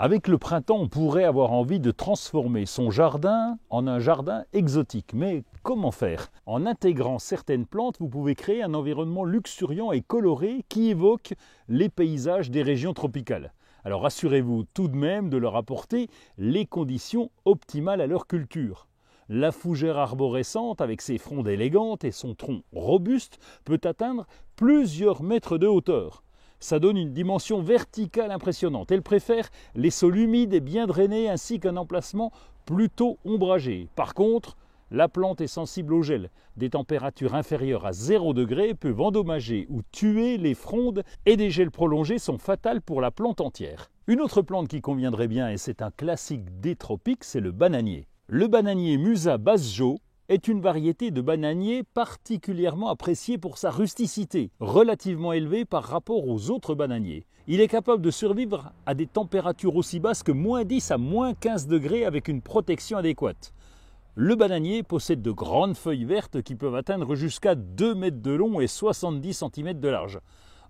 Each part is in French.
Avec le printemps, on pourrait avoir envie de transformer son jardin en un jardin exotique. Mais comment faire? En intégrant certaines plantes, vous pouvez créer un environnement luxuriant et coloré qui évoque les paysages des régions tropicales. Alors assurez-vous tout de même de leur apporter les conditions optimales à leur culture. La fougère arborescente, avec ses frondes élégantes et son tronc robuste, peut atteindre plusieurs mètres de hauteur. Ça donne une dimension verticale impressionnante. Elle préfère les sols humides et bien drainés ainsi qu'un emplacement plutôt ombragé. Par contre, la plante est sensible au gel. Des températures inférieures à 0 degré peuvent endommager ou tuer les frondes et des gels prolongés sont fatals pour la plante entière. Une autre plante qui conviendrait bien, et c'est un classique des tropiques, c'est le bananier. Le bananier Musa basjo est une variété de bananier particulièrement appréciée pour sa rusticité, relativement élevée par rapport aux autres bananiers. Il est capable de survivre à des températures aussi basses que -10 à -15 degrés avec une protection adéquate. Le bananier possède de grandes feuilles vertes qui peuvent atteindre jusqu'à 2 mètres de long et 70 cm de large.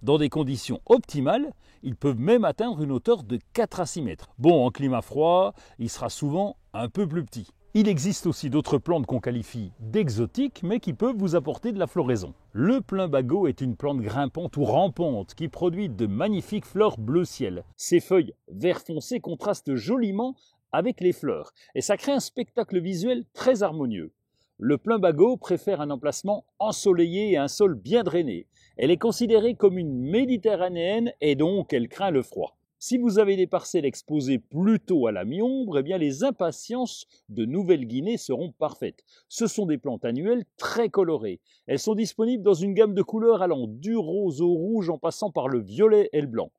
Dans des conditions optimales, ils peuvent même atteindre une hauteur de 4 à 6 mètres. Bon, en climat froid, il sera souvent un peu plus petit. Il existe aussi d'autres plantes qu'on qualifie d'exotiques, mais qui peuvent vous apporter de la floraison. Le plumbago est une plante grimpante ou rampante qui produit de magnifiques fleurs bleu ciel. Ses feuilles vert foncé contrastent joliment avec les fleurs, et ça crée un spectacle visuel très harmonieux. Le plumbago préfère un emplacement ensoleillé et un sol bien drainé. Elle est considérée comme une méditerranéenne et donc elle craint le froid. Si vous avez des parcelles exposées plutôt à la mi-ombre, eh bien les impatiences de Nouvelle-Guinée seront parfaites. Ce sont des plantes annuelles très colorées. Elles sont disponibles dans une gamme de couleurs allant du rose au rouge en passant par le violet et le blanc.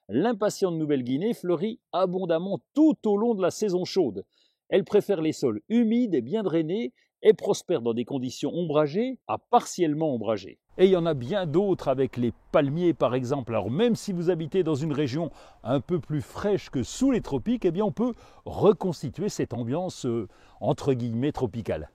L'impatiente Nouvelle-Guinée fleurit abondamment tout au long de la saison chaude. Elle préfère les sols humides et bien drainés et prospère dans des conditions ombragées à partiellement ombragées. Et il y en a bien d'autres avec les palmiers par exemple. Alors même si vous habitez dans une région un peu plus fraîche que sous les tropiques, eh bien on peut reconstituer cette ambiance entre guillemets tropicale.